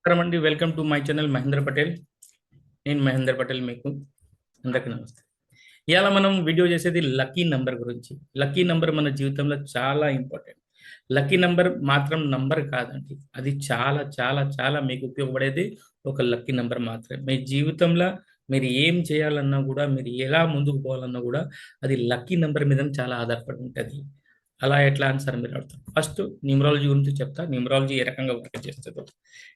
నమస్కారం అండి. Welcome to my channel Mahendra Patel. నేను మహేంద్ర పటేల్. మీకు అందరికీ నమస్తే. ఇవాళ మనం వీడియో చేసేది లక్కీ నంబర్ గురించి. లక్కీ నంబర్ మన జీవితంలో చాలా ఇంపార్టెంట్. లక్కీ నంబర్ మాత్రం నంబర్ కాదండి, అది చాలా చాలా చాలా మీకు ఉపయోగపడేది ఒక లక్కీ నంబర్ మాత్రమే. మీ జీవితంలో మీరు ఏం చేయాలన్నా కూడా, మీరు ఎలా ముందుకు పోవాలన్నా కూడా అది లక్కీ నంబర్ మీద చాలా ఆధారపడి ఉంటుంది. అలా ఎట్లా అని సార్ మీరు అడుగుతారు. ఫస్ట్ న్యూమరాలజీ గురించి చెప్తా. న్యూమరాలజీ ఏ రకంగా వర్క్ చేస్తుందో.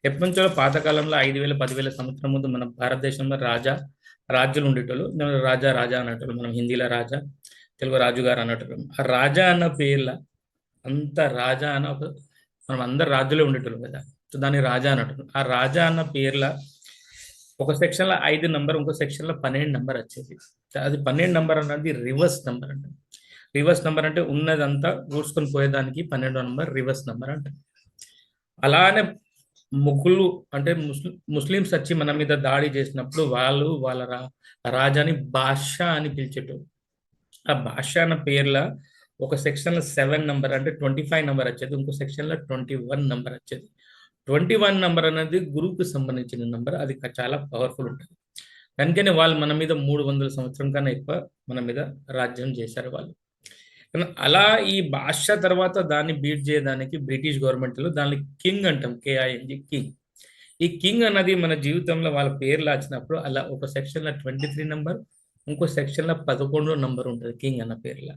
ఎప్పటి నుంచో పాతకాలంలో 5,000 10,000 సంవత్సరం ముందు మన భారతదేశంలో రాజులు ఉండేటోళ్ళు. రాజా రాజా అనేటోళ్ళు. మనం హిందీలో రాజా, తెలుగు రాజుగారు అనేటోళ్ళు. ఆ రాజా అన్న పేర్ల అంత రాజా అన్న మనం అందరు రాజులే ఉండేటోళ్ళు కదా, సో దాన్ని రాజా అన్నట్టు. ఆ రాజా అన్న పేర్ల ఒక సెక్షన్లో 5 నంబర్, ఇంకో సెక్షన్లో 12 నంబర్ వచ్చేది. అది 12 నంబర్ అన్నది రివర్స్ నంబర్ అంట. రివర్స్ నంబర్ అంటే ఉన్నదంతా ఊడ్చుకొని పోయేదానికి 12వ నంబర్ రివర్స్ నంబర్ అంట. అలానే ముగ్గులు అంటే ముస్లిమ్స్ వచ్చి మన మీద దాడి చేసినప్పుడు వాళ్ళు వాళ్ళ రాజాని బాషా అని పిలిచేటోళ్ళు. ఆ బాషా అన్న పేర్ల ఒక సెక్షన్లో 7 నంబర్ అంటే 25 నంబర్ వచ్చేది, ఇంకో సెక్షన్లో 21 నంబర్ వచ్చేది. 21 నంబర్ అనేది గురువుకు సంబంధించిన నంబర్. అది చాలా పవర్ఫుల్ ఉంటుంది. అందుకనే వాళ్ళు మన మీద 300 సంవత్సరం కన్నా ఎక్కువ మన మీద రాజ్యం చేశారు వాళ్ళు. అలా ఈ భాష తర్వాత దాన్ని బీట్ చేయడానికి బ్రిటిష్ గవర్నమెంట్లో దాన్ని కింగ్ అంటాం, KING, కింగ్. ఈ కింగ్ అన్నది మన జీవితంలో వాళ్ళ పేర్లు వచ్చినప్పుడు అలా ఒక సెక్షన్లో 23 నంబర్, ఇంకో సెక్షన్లో 11 నంబర్ ఉంటుంది కింగ్ అన్న పేర్ల.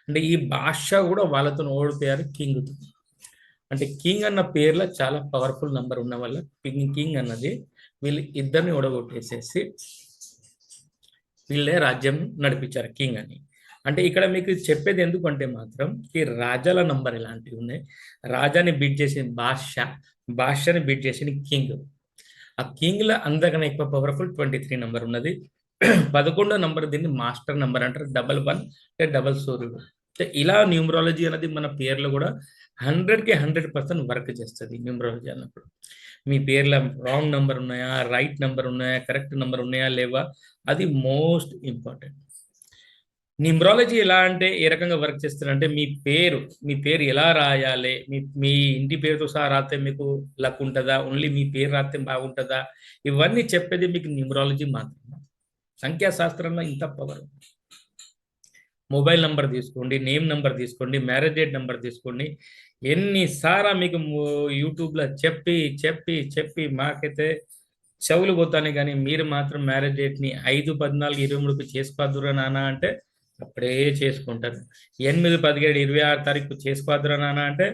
అంటే ఈ భాష కూడా వాళ్ళతో ఓడిపోయారు కింగ్. అంటే కింగ్ అన్న పేర్ల చాలా పవర్ఫుల్ నంబర్ ఉన్న వల్ల కింగ్ అన్నది వీళ్ళు ఇద్దరిని ఓడగొట్టేసేసి వీళ్ళే రాజ్యం నడిపించారు కింగ్ అని. అంటే ఇక్కడ మీకు చెప్పేది ఎందుకంటే మాత్రం ఈ రాజాల నంబర్ ఇలాంటివి ఉన్నాయి. రాజాని బీట్ చేసిన బాషాని బీట్ చేసిన కింగ్. ఆ కింగ్లో అందరికన్నా ఎక్కువ పవర్ఫుల్ 23 నంబర్ ఉన్నది. 11వ నంబర్ దీన్ని మాస్టర్ నంబర్ అంటారు. 11 అంటే డబల్ సూర్యుడు. ఇలా న్యూమరాలజీ అనేది మన పేర్లు కూడా 100కి 100% వర్క్ చేస్తుంది. న్యూమరాలజీ అన్నప్పుడు మీ పేర్ల రాంగ్ నంబర్ ఉన్నాయా, రైట్ నంబర్ ఉన్నాయా, కరెక్ట్ నంబర్ ఉన్నాయా లేవా, అది మోస్ట్ ఇంపార్టెంట్. న్యూమరాలజీ ఎలా అంటే ఏ రకంగా వర్క్ చేస్తారంటే మీ పేరు ఎలా రాయాలి, మీ ఇంటి పేరుతో సహా రాస్తే మీకు లక్ ఉంటుందా, ఓన్లీ మీ పేరు రాస్తే బాగుంటుందా, ఇవన్నీ చెప్పేది మీకు న్యూమరాలజీ మాత్రమే. సంఖ్యాశాస్త్రంలో ఇంత పవర్. మొబైల్ నంబర్ తీసుకోండి, నేమ్ నంబర్ తీసుకోండి, మ్యారేజ్ డేట్ నంబర్ తీసుకోండి. ఎన్నిసార్లు మీకు యూట్యూబ్లో చెప్పి చెప్పి చెప్పి మాకైతే చెవులు పోతానే, కానీ మీరు మాత్రం మ్యారేజ్ డేట్ని 5, 14, 23కి చేసుకోవద్దురా నాన్న అంటే అప్పుడే చేసుకుంటారు. 8, 17, 26 తారీఖు చేసుకోవద్దురా నాన్న అంటే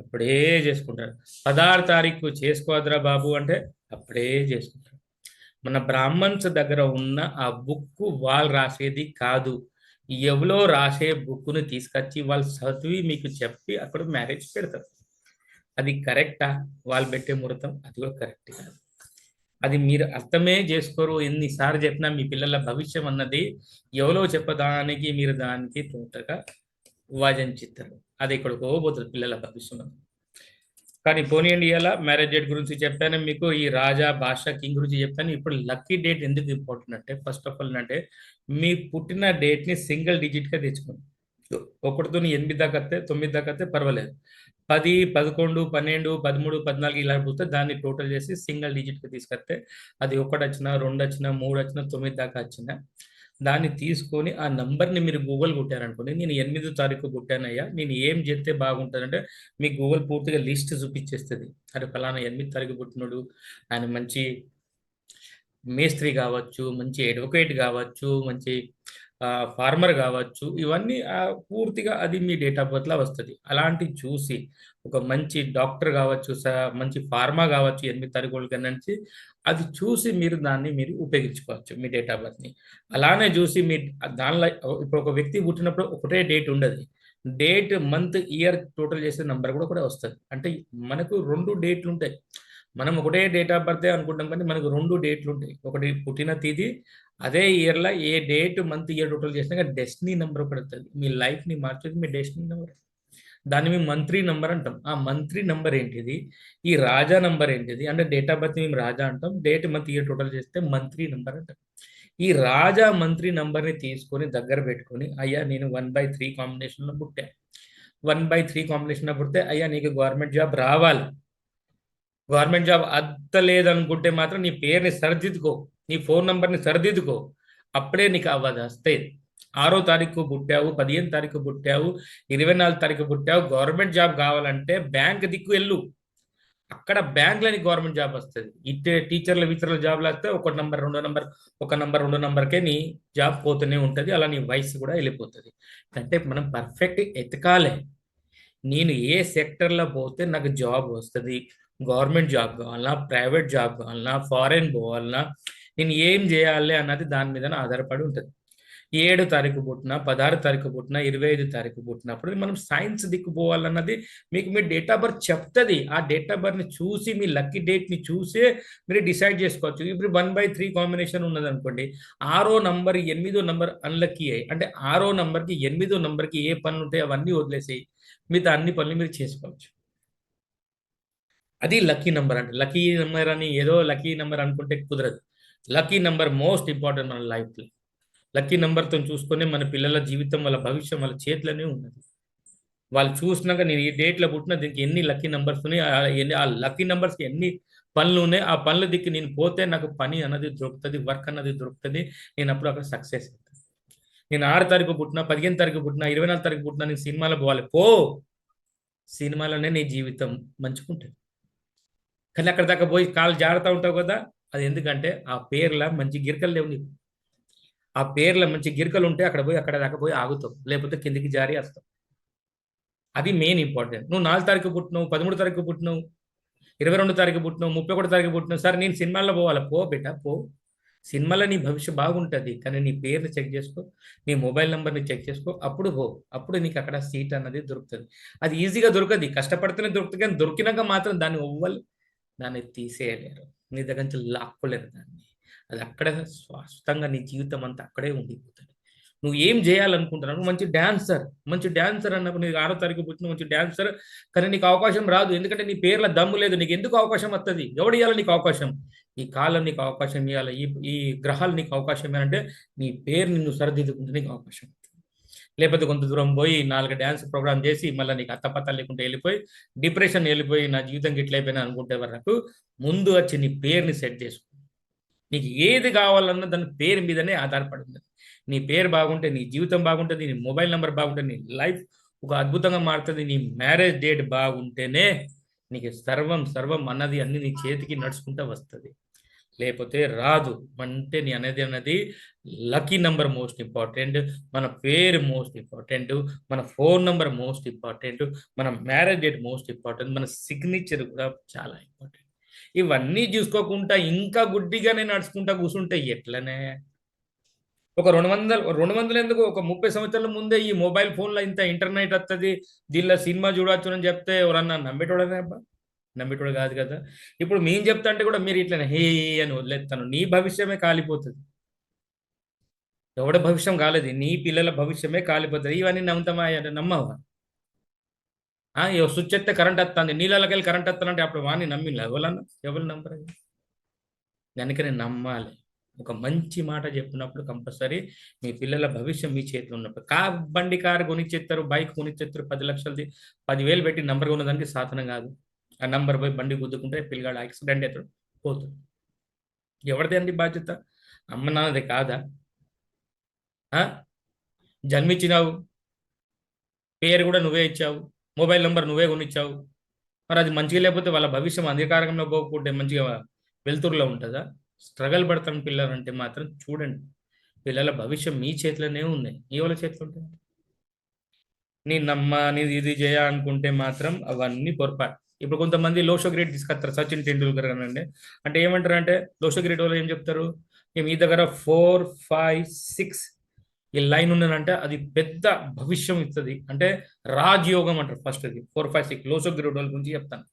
అప్పుడే చేసుకుంటారు. 16 తారీఖు చేసుకోవద్దురా బాబు అంటే అప్పుడే చేసుకుంటారు. మన బ్రాహ్మణ్స్ దగ్గర ఉన్న ఆ బుక్ వాళ్ళు రాసేది కాదు, ఎవరో రాసే బుక్ను తీసుకొచ్చి వాళ్ళు చదివి మీకు చెప్పి అక్కడ మ్యారేజ్ పెడతారు. అది కరెక్టా? వాళ్ళు పెట్టే ముహూర్తం అది కూడా కరెక్ట్ కాదు. అది మీరు అర్థమే చేసుకోరు. ఎన్నిసార్లు చెప్పినా మీ పిల్లల భవిష్యం అన్నది ఎవరో చెప్పదానికి మీరు దానికి తోటగా వాదించుతారు. అది ఎక్కడికో పోతుంది పిల్లల భవిష్యం. కానీ పోనీయండి, ఇలా మ్యారేజ్ డేట్ గురించి చెప్పాను మీకు, ఈ రాజా భాష కింగ్ గురించి చెప్పాను. ఇప్పుడు లక్కీ డేట్ ఎందుకు ఇంపార్టెంట్ అంటే, ఫస్ట్ ఆఫ్ ఆల్ అంటే మీ పుట్టిన డేట్ని సింగిల్ డిజిట్గా తెచ్చుకోండి. 1తో 8 దాకా వస్తే 9 దాకా వస్తే పర్వాలేదు. 10, 11, 12, 13, 14 ఇలా పోతే దాన్ని టోటల్ చేసి సింగిల్ డిజిట్కి తీసుకొస్తే అది 1 వచ్చినా 2 వచ్చినా 3 వచ్చినా 9 దాకా వచ్చినా దాన్ని తీసుకొని ఆ నంబర్ని మీరు గూగుల్ కొట్టారనుకోండి, నేను 8వ తారీఖు పుట్టానయ్యా, నేను ఏం చేస్తే బాగుంటుందంటే మీకు గూగుల్ పూర్తిగా లిస్ట్ చూపించేస్తుంది. అరే ఫలానా 8వ తారీఖు పుట్టినోడు, ఆయన మంచి మేస్త్రి కావచ్చు, మంచి అడ్వకేట్ కావచ్చు, మంచి ఫార్మర్ కావచ్చు, ఇవన్నీ పూర్తిగా అది మీ డేట్ ఆఫ్ బర్త్లో వస్తుంది. అలాంటివి చూసి ఒక మంచి డాక్టర్ కావచ్చు, మంచి ఫార్మా కావచ్చు, 8 తారీఖుల కన్నా నుంచి అది చూసి మీరు దాన్ని ఉపయోగించుకోవచ్చు మీ డేట్ ఆఫ్ బర్త్ని. అలానే చూసి మీ దానిలో ఇప్పుడు ఒక వ్యక్తి పుట్టినప్పుడు ఒకటే డేట్ ఉండదు. డేట్, మంత్, ఇయర్ టోటల్ చేసే నంబర్ కూడా వస్తుంది. అంటే మనకు 2 డేట్లు ఉంటాయి. మనం ఒకటే డేట్ ఆఫ్ బర్త్డే అనుకుంటాం, కానీ మనకు 2 డేట్లు ఉంటాయి. ఒకటి పుట్టిన తేదీ, అదే ఇయర్లో ఏ డేట్, మంత్, ఇయర్ టోటల్ చేసినా డెస్టినీ నెంబర్ ఒకటి వస్తుంది. మీ లైఫ్ని మార్చేది మీ డెస్టినీ నెంబర్. దాన్ని మేము మంత్లీ నెంబర్ అంటాం. ఆ మంత్లీ నెంబర్ ఏంటిది, ఈ రాజా నెంబర్ ఏంటిది అంటే డేట్ ఆఫ్ బర్త్ మేము రాజా అంటాం, డేట్, మంత్, ఇయర్ టోటల్ చేస్తే మంత్లీ నెంబర్ అంటాం. ఈ రాజా మంత్లీ నెంబర్ని తీసుకొని దగ్గర పెట్టుకొని, అయ్యా నేను 1/3 కాంబినేషన్లో పుట్టా, 1/3 కాంబినేషన్లో పుడితే అయ్యా నీకు గవర్నమెంట్ జాబ్ రావాలి, గవర్నమెంట్ జాబ్ అత్తలేదనుకుంటే మాత్రం నీ పేరుని సరిదిద్దుకో, నీ ఫోన్ నంబర్ని సరిదిద్దుకో, అప్పుడే నీకు అవ్వదు వస్తాయి. 6వ తారీఖు పుట్టావు, 15 తారీఖు పుట్టావు, 24 తారీఖు పుట్టావు, గవర్నమెంట్ జాబ్ కావాలంటే బ్యాంక్ దిక్కు వెళ్ళు. అక్కడ బ్యాంక్లని గవర్నమెంట్ జాబ్ వస్తుంది. ఇట్టే టీచర్ల జాబ్లు వస్తే ఒక నంబర్ 2 నంబర్, ఒక నంబర్ 2 నంబర్కే నీ జాబ్ పోతూనే ఉంటుంది. అలా నీ వయసు కూడా వెళ్ళిపోతుంది. అంటే మనం పర్ఫెక్ట్ ఎతకాలి. నేను ఏ సెక్టర్లో పోతే నాకు జాబ్ వస్తుంది, గవర్నమెంట్ జాబ్ కావాలన్నా, ప్రైవేట్ జాబ్ కావాలన్నా, ఫారెన్ పోవాలన్నా, నేను ఏం చేయాలి అన్నది దాని మీద ఆధారపడి ఉంటుంది. 7 తారీఖు పుట్టిన, 16 తారీఖు పుట్టిన, 25 తారీఖు పుట్టినప్పుడు మనం సైన్స్ దిక్కు పోవాలన్నది మీకు మీ డేట్ ఆఫ్ బర్త్ చెప్తుంది. ఆ డేట్ ఆఫ్ బర్త్ని చూసి మీ లక్కీ డేట్ని చూసే మీరు డిసైడ్ చేసుకోవచ్చు. ఇప్పుడు 1/3 కాంబినేషన్ ఉన్నది అనుకోండి, 6వ నంబర్ 8వ నంబర్ అన్లక్కీ అయ్యి, అంటే 6వ నంబర్కి 8వ నంబర్కి ఏ పనులు ఉంటాయి అవన్నీ వదిలేసి మిగతా అన్ని పనులు మీరు చేసుకోవచ్చు. అది లక్కీ నెంబర్. అంటే లక్కీ నెంబర్ అని ఏదో లక్కీ నెంబర్ అనుకుంటే కుదరదు. లక్కీ నెంబర్ మోస్ట్ ఇంపార్టెంట్ మన లైఫ్లో. లక్కీ నెంబర్తో చూసుకొని మన పిల్లల జీవితం, వాళ్ళ భవిష్యం వాళ్ళ చేతిలోనే ఉన్నది. వాళ్ళు చూసినాక నేను ఈ డేట్లో పుట్టిన దీనికి ఎన్ని లక్కీ నెంబర్స్ ఉన్నాయి, ఆ లక్కీ నెంబర్స్కి ఎన్ని పనులు ఉన్నాయి, ఆ పనుల దిక్కు నేను పోతే నాకు పని అన్నది దొరుకుతుంది, వర్క్ అన్నది దొరుకుతుంది. నేను అప్పుడు అక్కడ సక్సెస్ అవుతాను. నేను 6 తారీఖు పుట్టిన, 15 తారీఖు పుట్టిన, 24 తారీఖు పుట్టిన, నేను సినిమాలో పోవాలి. సినిమాలోనే నీ జీవితం మంచుకుంటుంది. కానీ అక్కడ దాకా పోయి కాళ్ళు జారుతూ ఉంటావు కదా, అది ఎందుకంటే ఆ పేర్ల మంచి గిరికలు లేవు నీకు. ఆ పేర్ల మంచి గిరికలు ఉంటే అక్కడ దాకా పోయి ఆగుతావు, లేకపోతే కిందికి జారి వస్తావు. అది మెయిన్ ఇంపార్టెంట్. నువ్వు 4 తారీఖు పుట్టినావు, 13 తారీఖు పుట్టినావు, 22 తారీఖు పుట్టినావు, 31 తారీఖు పుట్టినావు, సరే నేను సినిమాల్లో పోవాలి. బేటా పో. సినిమాలో నీ భవిష్యత్ బాగుంటుంది, కానీ నీ పేరుని చెక్ చేసుకో, నీ మొబైల్ నెంబర్ని చెక్ చేసుకో, అప్పుడు అప్పుడు నీకు అక్కడ సీట్ అన్నది దొరుకుతుంది. అది ఈజీగా దొరకదు, కష్టపడితేనే దొరుకుతుంది. కానీ దొరికినాక మాత్రం దాన్ని తీసేయలేరు, నీ దగ్గర నుంచి లాక్కోలేరు దాన్ని. అది అక్కడే స్పష్టంగా నీ జీవితం అంతా అక్కడే ఉండిపోతుంది. నువ్వు ఏం చేయాలనుకుంటున్నావు? నువ్వు మంచి డ్యాన్సర్ అన్నప్పుడు నీకు 6వ తారీఖు పుట్టిన మంచి డ్యాన్సర్, కానీ నీకు అవకాశం రాదు. ఎందుకంటే నీ పేర్ల దమ్ము లేదు. నీకు ఎందుకు అవకాశం వస్తుంది? ఎవడు ఇవ్వాలి నీకు అవకాశం? ఈ కాలం నీకు అవకాశం ఇవ్వాలి, ఈ గ్రహాలు నీకు అవకాశం ఇవ్వాలంటే నీ పేరు నిన్ను సరిదిద్దుకుంటే నీకు అవకాశం. లేకపోతే కొంత దూరం పోయి 4 డ్యాన్స్ ప్రోగ్రామ్ చేసి మళ్ళీ నీకు అత్తపత్త లేకుంటే వెళ్ళిపోయి డిప్రెషన్ వెళ్ళిపోయి నా జీవితం గిట్లయిపోయినా అనుకుంటే వరకు ముందు వచ్చి నీ పేరుని సెట్ చేసుకో. నీకు ఏది కావాలన్నా దాని పేరు మీదనే ఆధారపడి ఉంది. నీ పేరు బాగుంటే నీ జీవితం బాగుంటుంది, నీ మొబైల్ నెంబర్ బాగుంటే నీ లైఫ్ ఒక అద్భుతంగా మారుతుంది. నీ మ్యారేజ్ డేట్ బాగుంటేనే నీకు సర్వం అన్నది అన్ని నీ చేతికి నడుచుకుంటూ వస్తుంది, లేకపోతే రాదు. అంటే నీ అన్నది లక్కీ నెంబర్ మోస్ట్ ఇంపార్టెంట్, మన పేరు మోస్ట్ ఇంపార్టెంట్, మన ఫోన్ నెంబర్ మోస్ట్ ఇంపార్టెంట్, మన మ్యారేజ్ డేట్ మోస్ట్ ఇంపార్టెంట్, మన సిగ్నేచర్ కూడా చాలా ఇంపార్టెంట్. ఇవన్నీ చూసుకోకుండా ఇంకా గుడ్డిగానే నడుచుకుంటా కూర్చుంటే ఎట్లనే? ఒక 200 ఎందుకు, ఒక 30 సంవత్సరాల ముందే ఈ మొబైల్ ఫోన్లో ఇంత ఇంటర్నెట్ వస్తుంది, దీనిలో సినిమా చూడొచ్చు అని చెప్తే ఎవరన్నా నమ్మేటోడనే అబ్బా? నమ్మేటోడు కాదు కదా. ఇప్పుడు మేము చెప్తా అంటే కూడా మీరు ఇట్లా హే అని వదిలేస్తాను. నీ భవిష్యమే కాలిపోతుంది. ఎవడ భవిష్యం కాలేదు, నీ పిల్లల భవిష్యమే కాలిపోతుంది. ఇవన్నీ నమ్ముతామా? నమ్మవా? స్విచ్ ఎత్తే కరెంట్ వస్తుంది, నీళ్ళకి వెళ్ళి కరెంట్ వస్తానంటే అప్పుడు వాడిని నమ్మిలా? ఎవరు నమ్మరు. దానికనే నమ్మాలి. ఒక మంచి మాట చెప్పినప్పుడు కంపల్సరీ మీ పిల్లల భవిష్యం మీ చేతిలో ఉన్నప్పుడు. కారు కొనిచ్చేస్తారు, బైక్ కొనిచ్చేస్తారు, 10 లక్షలది 10,000 పెట్టి నంబర్ కొన్నదానికి సాధనం కాదు. ఆ నంబర్ పోయి బండి గుద్దుకుంటే పిల్లగాడు యాక్సిడెంట్ అవుతాడు, పోతాడు. ఎవరిది అండి బాధ్యత? అమ్మ నాన్నది కాదా? జన్మించినావు, పేరు కూడా నువ్వే ఇచ్చావు, మొబైల్ నెంబర్ నువ్వే కొనిచ్చావు. మరి అది మంచిగా లేకపోతే వాళ్ళ భవిష్యం అంధకారంలో పోకుంటే మంచిగా వెలుతురులో ఉంటుందా? స్ట్రగల్ పడతాను పిల్లలంటే మాత్రం చూడండి, పిల్లల భవిష్యం మీ చేతిలోనే ఉన్నాయి, మీ వాళ్ళ చేతిలో ఉంటుంది. నేను నీది ఇది చేయ అనుకుంటే మాత్రం అవన్నీ పొరపాటు. ఇప్పుడు కొంతమంది లోషో గ్రేడ్ తీసుకొస్తారు, సచిన్ టెండూల్కర్ అనండి. అంటే ఏమంటారు అంటే లోషో గ్రేడ్ వాళ్ళు ఏం చెప్తారు, మీ దగ్గర 4, 5, 6 ఈ లైన్ ఉన్నదంటే అది పెద్ద భవిష్యం ఇస్తుంది, అంటే రాజయోగం అంటారు. ఫస్ట్ అది 4, 5, 6 లోషో గ్రేడ్ వాళ్ళ గురించి చెప్తాను.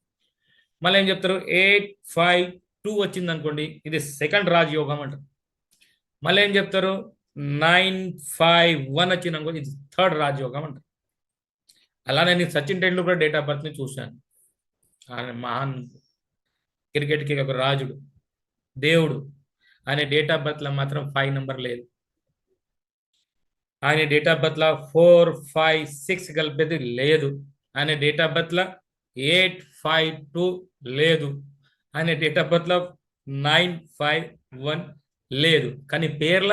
మళ్ళీ ఏం చెప్తారు, 8, 5, 2 వచ్చింది అనుకోండి, ఇది సెకండ్ రాజయోగం అంటారు. మళ్ళీ ఏం చెప్తారు, 9, 5, 1 వచ్చింది అనుకోండి, ఇది థర్డ్ రాజయోగం అంటారు. అలానే నేను సచిన్ టెండూల్కర్ డేట్ ఆఫ్ బర్త్ని చూశాను. ఆయన మహాన్ క్రికెట్కి ఒక రాజుడు, దేవుడు. ఆయన డేట్ ఆఫ్ బర్త్లో మాత్రం 5 నెంబర్ లేదు. ఆయన డేట్ ఆఫ్ బర్త్లో 4, 5, 6 కలిపేది లేదు. ఆయన డేట్ ఆఫ్ బర్త్లో 8, 5, 2 లేదు. ఆయన డేట్ ఆఫ్ బర్త్లో 951 లేదు, కానీ పేర్ల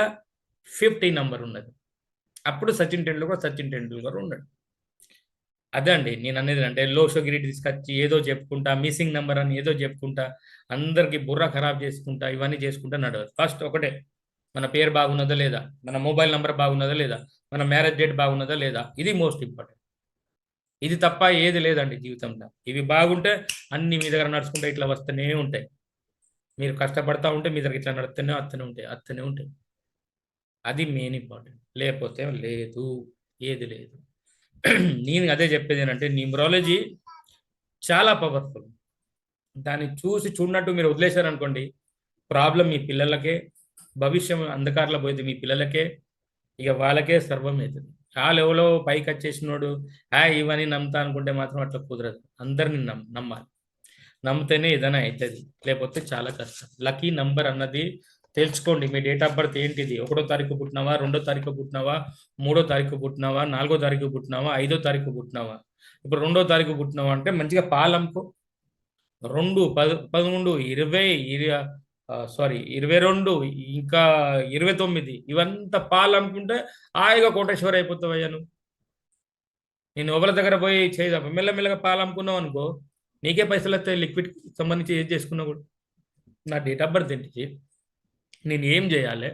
50 నంబర్ ఉన్నది. అప్పుడు సచిన్ టెండూల్కర్ ఉన్నాడు. అదే అండి నేను అనేది, అంటే లోషోగిరి తీసుకొచ్చి ఏదో చెప్పుకుంటా, మిస్సింగ్ నెంబర్ అని ఏదో చెప్పుకుంటా, అందరికి బుర్ర ఖరాబ్ చేసుకుంటా, ఇవన్నీ చేసుకుంటా నడవదు. ఫస్ట్ ఒకటే, మన పేరు బాగున్నదా లేదా, మన మొబైల్ నెంబర్ బాగున్నదా లేదా, మన మ్యారేజ్ డేట్ బాగున్నదా లేదా, ఇది మోస్ట్ ఇంపార్టెంట్. ఇది తప్ప ఏది లేదండి జీవితంలో. ఇవి బాగుంటే అన్ని మీ దగ్గర నడుచుకుంటే ఇట్లా వస్తూనే ఉంటాయి. మీరు కష్టపడతా ఉంటే మీ దగ్గర ఇట్లా అత్తనే ఉంటాయి. అది మెయిన్ ఇంపార్టెంట్. లేకపోతే లేదు, ఏది లేదు. నేను అదే చెప్పేది ఏంటంటే న్యూమరాలజీ చాలా పవర్ఫుల్. దాన్ని చూడనట్టు మీరు వదిలేశారనుకోండి, ప్రాబ్లం మీ పిల్లలకే, భవిష్యం అంధకారంలో పోయింది మీ పిల్లలకే, ఇక వాళ్ళకే సర్వం అవుతుంది. వాళ్ళు ఎవరో పైకి వచ్చేసినోడు ఇవన్నీ నమ్ముతా అనుకుంటే మాత్రం అట్లా కుదరదు. అందరిని నమ్మాలి. నమ్మితేనే ఏదైనా అవుతుంది, లేకపోతే చాలా కష్టం. లక్కీ నంబర్ అన్నది తెలుసుకోండి. మీ డేట్ ఆఫ్ బర్త్ ఏంటిది? 1వ తారీఖు పుట్టినావా, 2వ తారీఖు పుట్టినావా, 3వ తారీఖు పుట్టినావా, 4వ తారీఖు పుట్టినావా, 5వ తారీఖు పుట్టినావా? ఇప్పుడు 2వ తారీఖు పుట్టినావా అంటే మంచిగా పాలమ్ముకో. 2, 11, 20, 22, ఇంకా 29, ఇవంతా పాలు అమ్ముకుంటే హాయిగా కోటేశ్వర అయిపోతావయ్యా నువ్వు. నేను ఒకరి దగ్గర పోయి చేయదా, మెల్లమెల్లగా పాలు అమ్ముకున్నావు అనుకో, నీకే పైసలు వస్తాయి. లిక్విడ్ సంబంధించి ఏం చేసుకున్నా కూడా. నా డేట్ ఆఫ్ బర్త్ ఏంటి, నేను ఏం చేయాలి,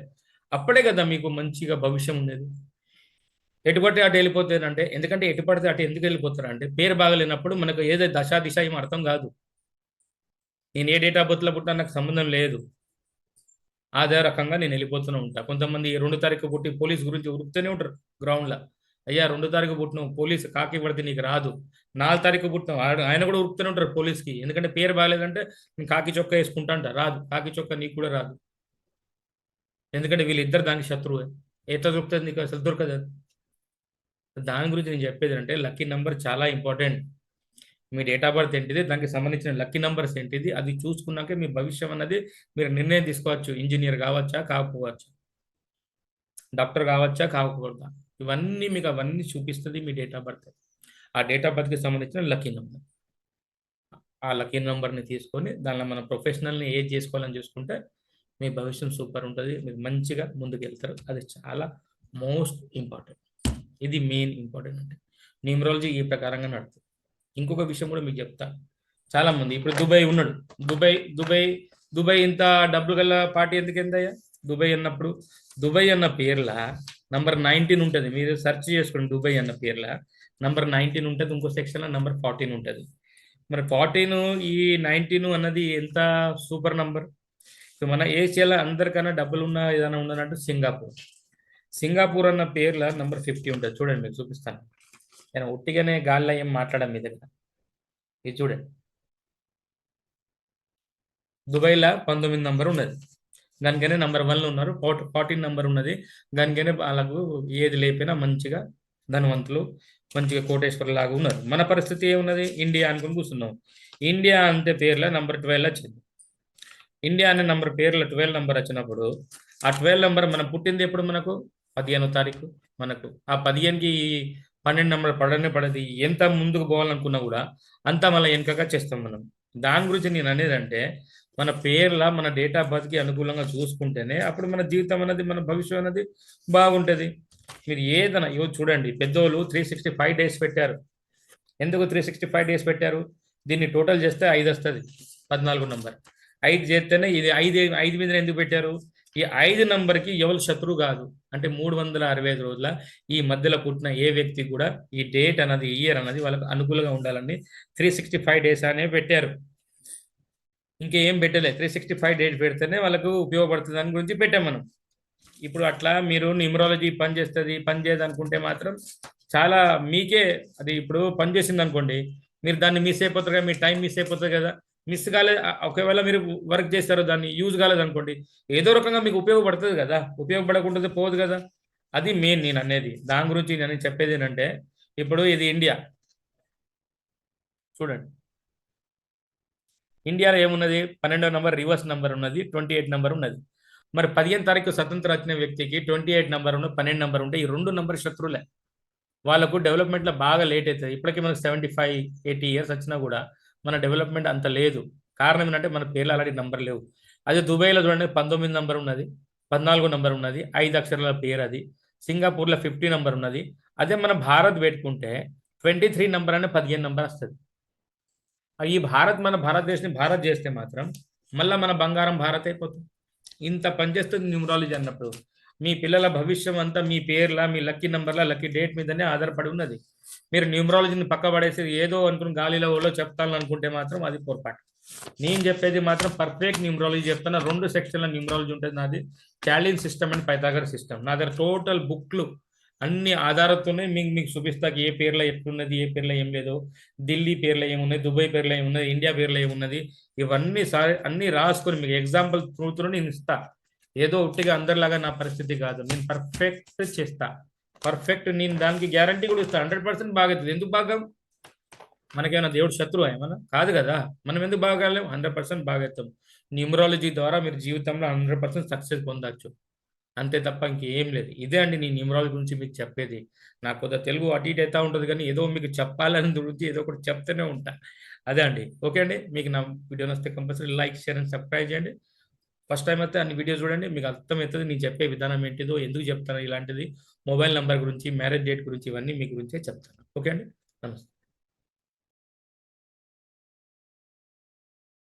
అప్పుడే కదా మీకు మంచిగా భవిష్యం ఉండేది. ఎటుపడితే అటు వెళ్ళిపోతారంటే, ఎందుకంటే ఎటుపడితే అటు ఎందుకు వెళ్ళిపోతారంటే పేరు బాగలేనప్పుడు మనకు ఏదో దిశ ఏం అర్థం కాదు. నేను ఏ డేట్ ఆఫ్ బర్త్లో పుట్టినా నాకు సంబంధం లేదు. అదే రకంగా నేను వెళ్ళిపోతూనే ఉంటా. కొంతమంది 2 తారీఖు పుట్టి పోలీస్ గురించి ఉరుకుతూనే ఉంటారు గ్రౌండ్లో. అయ్యా 2 తారీఖు పుట్టినావు, పోలీసు కాకి పడితే నీకు రాదు. 4 తారీఖు పుట్టినావు, ఆయన కూడా ఉరుకుతూనే ఉంటారు పోలీస్కి. ఎందుకంటే పేరు బాగాలేదంటే నేను కాకి చొక్కా వేసుకుంటా అంట, రాదు. కాకి చొక్కా నీకు కూడా రాదు. ఎందుకంటే వీళ్ళిద్దరు దానికి శత్రువే. ఎట్లా దొరుకుతుంది నీకు, అసలు దొరకదు. దాని గురించి నేను చెప్పేది అంటే లక్కీ నెంబర్ చాలా important. Me date of birth ఏంటిది, దానికి సంబంధించిన లక్కీ నెంబర్స్ ఏంటిది, అది చూసుకున్నాకే మీ భవిష్యం అన్నది మీరు నిర్ణయం తీసుకోవచ్చు. ఇంజనీర్ కావచ్చా, కాకపోవచ్చు, డాక్టర్ కావచ్చా, కాకూడదా, ఇవన్నీ మీకు అవన్నీ చూపిస్తుంది మీ డేట్ ఆఫ్ బర్త్. ఆ డేట్ ఆఫ్ బర్త్కి సంబంధించిన లక్కీ నెంబర్. ఆ లక్కీ నెంబర్ని తీసుకొని దానిలో మన ప్రొఫెషనల్ని ఏది చేసుకోవాలని చూసుకుంటే మీ భవిష్యం సూపర్ ఉంటుంది. మీరు మంచిగా ముందుకు వెళ్తారు. అది చాలా మోస్ట్ ఇంపార్టెంట్. ఇది మెయిన్ ఇంపార్టెంట్. అంటే న్యూమరాలజీ ఈ ప్రకారంగా నడుతుంది. ఇంకొక విషయం కూడా మీకు చెప్తా. చాలా మంది ఇప్పుడు దుబాయ్ ఉన్నాడు, దుబాయ్ ఇంత డబ్బులు గల పార్టీ ఎందుకు ఎంతయ్యా? దుబాయ్ అన్నప్పుడు దుబాయ్ అన్న పేర్ల నంబర్ 19 ఉంటుంది. మీరు సెర్చ్ చేసుకోండి, దుబాయ్ అన్న పేర్ల నంబర్ 19 ఉంటుంది. ఇంకో సెక్షన్లో నంబర్ 14 ఉంటుంది. మరి 14 ఈ 19 అన్నది ఎంత సూపర్ నంబర్. మన ఏషియాలో అందరికన్నా డబ్బులు ఉన్న ఏదైనా ఉన్నదంటే సింగపూర్ అన్న పేర్ల నంబర్ 50 ఉంటుంది. చూడండి మీకు చూపిస్తాను. నేను ఉట్టిగానే గాల్లో ఏం మాట్లాడాను మీ దగ్గర. ఇది చూడండి, దుబాయ్లో 19 నంబర్ ఉన్నది, దానికనే నంబర్ 1లో ఉన్నారు. 14 నంబర్ ఉన్నది, దానికనే వాళ్ళకు ఏది లేపినా మంచిగా ధనవంతులు, మంచిగా కోటేశ్వర లాగా ఉన్నారు. మన పరిస్థితి ఏమున్నది, ఇండియా అనుకుని కూర్చున్నాం. ఇండియా అంతే పేర్ల నంబర్ 12 వచ్చింది. ఇండియా అనే నంబర్ పేర్ల 12 నంబర్ వచ్చినప్పుడు ఆ 12 నంబర్ మనం పుట్టింది ఎప్పుడు, మనకు 15వ తారీఖు. మనకు ఆ 15కి 12 నంబర్ పడది. ఎంత ముందుకు పోవాలనుకున్నా కూడా అంతా మళ్ళీ వెనకగా చేస్తాం మనం. దాని గురించి నేను అనేది అంటే మన పేర్ల మన డేట్ ఆఫ్ బర్త్కి అనుకూలంగా చూసుకుంటేనే అప్పుడు మన జీవితం అనేది, మన భవిష్యత్తు అనేది బాగుంటుంది. మీరు ఏదైనా చూడండి, పెద్దోళ్ళు 365 డేస్ పెట్టారు. ఎందుకు 365 డేస్ పెట్టారు? దీన్ని టోటల్ చేస్తే 5 వస్తుంది, 14 నంబర్. 5 చేస్తేనే ఇది 5 మీద ఎందుకు పెట్టారు? ఈ 5 నంబర్కి ఎవరు శత్రువు కాదు. అంటే 365 రోజుల ఈ మధ్యలో పుట్టిన ఏ వ్యక్తి కూడా ఈ డేట్ అన్నది, ఇయర్ అన్నది వాళ్ళకి అనుకూలంగా ఉండాలని 365 డేస్ అనే పెట్టారు. ఇంకేం పెట్టలేదు. 365 డేట్ పెడితేనే వాళ్ళకు ఉపయోగపడుతుంది దాని గురించి పెట్టాం మనం. ఇప్పుడు అట్లా మీరు న్యూమరాలజీ పని చేస్తుంది, పని చేయదు అనుకుంటే మాత్రం చాలా మీకే అది ఇప్పుడు పని చేసింది అనుకోండి, మీరు దాన్ని మిస్ అయిపోతారు కదా, మీ టైం మిస్ అయిపోతుంది కదా. మిస్ కాలేదు, ఒకవేళ మీరు వర్క్ చేస్తారు దాన్ని యూజ్ కాలేదు అనుకోండి, ఏదో రకంగా మీకు ఉపయోగపడుతుంది కదా, ఉపయోగపడకుండా పోదు కదా. అది మెయిన్ నేను అనేది. దాని గురించి నేను చెప్పేది ఏంటంటే, ఇప్పుడు ఇది ఇండియా చూడండి, ఇండియాలో ఏమున్నది, 12వ నంబర్ రివర్స్ నెంబర్ ఉన్నది, 28 నెంబర్ ఉన్నది. మరి 15 తారీఖు స్వతంత్రం వచ్చిన వ్యక్తికి 28 నెంబర్ ఉన్న 12 నెంబర్ ఉంటే ఈ 2 నెంబర్ శత్రువులే. వాళ్ళకు డెవలప్మెంట్లో బాగా లేట్ అవుతుంది. ఇప్పటికీ మనకు 75-80 ఇయర్స్ వచ్చినా కూడా మన డెవలప్మెంట్ అంత లేదు. కారణం ఏంటంటే మన పేర్లు ఆల్రెడీ నంబర్ లేవు. అదే దుబాయ్లో చూడండి 19 నంబర్ ఉన్నది, 14 నంబర్ ఉన్నది, 5 అక్షరాల పేరు అది. సింగపూర్లో 50 నంబర్ ఉన్నది. అదే మన భారత్ పెట్టుకుంటే 23 నంబర్ అనే 15 నంబర్ వస్తుంది. ఈ భారత్ మన భారతదేశం భారత్ చేస్తే మాత్రం మళ్ళీ మన బంగారం భారత్ అయిపోతుంది. ఇంత పనిచేస్తుంది న్యూమరాలజీ అన్నప్పుడు. మీ పిల్లల భవిష్యం అంతా మీ పేర్ల, మీ లక్కీ నంబర్ల, లక్కీ డేట్ మీదనే ఆధారపడి ఉన్నది. మీరు న్యూమరాలజీని పక్క పడేసి ఏదో అనుకుని గాలిలో ఓలో చెప్తాను అనుకుంటే మాత్రం అది పొరపాటు. నేను చెప్పేది మాత్రం పర్ఫెక్ట్ న్యూమరాలజీ చెప్తాను. 2 సెక్షన్ల న్యూమరాలజీ ఉంటుంది నాది. చాలిన్ సిస్టమ్ అండ్ పైథాగరస్ సిస్టమ్. నా దగ్గర టోటల్ బుక్లు అన్ని ఆధారంతోనే మీకు చూపిస్తాకి ఏ పేర్లో ఎట్లున్నది, ఏ పేర్లో ఏం లేదు, ఢిల్లీ పేర్లో ఏమున్నది, దుబాయ్ పేర్లో ఏమున్నది, ఇండియా పేర్లో ఏమున్నది, ఇవన్నీ అన్ని రాసుకొని మీకు ఎగ్జాంపుల్ త్రూతో నేను ఇస్తా. ఏదో ఉట్టిగా అందరిలాగా నా పరిస్థితి కాదు, నేను పర్ఫెక్ట్ చేస్తా. పర్ఫెక్ట్ నేను దానికి గ్యారంటీ కూడా ఇస్తాను. 100% బాగవుతుంది. ఎందుకు బాగా? మనకేమైనా దేవుడు శత్రువు ఏమన్నా కాదు కదా. మనం ఎందుకు బాగాలేము? 100% బాగవుతాం. న్యూమరాలజీ ద్వారా మీరు జీవితంలో 100% సక్సెస్ పొందవచ్చు. అంతే తప్ప ఇంకేం లేదు. ఇదే అండి నేను న్యూమరాలజీ గురించి మీకు చెప్పేది. నాకు కొద్దిగా తెలుగు అటు ఇటు అవుతా ఉంటుంది, కానీ ఏదో మీకు చెప్పాలని గురించి ఏదో ఒకటి చెప్తూనే ఉంటా. అదే అండి. ఓకే అండి. మీకు నా వీడియో నచ్చితే compulsory like, share and subscribe చేయండి. ఫస్ట్ టైం అయితే అన్ని వీడియోస్ చూడండి, మీకు అర్థమవుతుంది నేను చెప్పే విధానం ఏంటిదో, ఎందుకు చెప్తాను ఇలాంటిది, మొబైల్ నెంబర్ గురించి, మ్యారేజ్ డేట్ గురించి, ఇవన్నీ మీ గురించే చెప్తాను. ఓకే అండి. నమస్తే.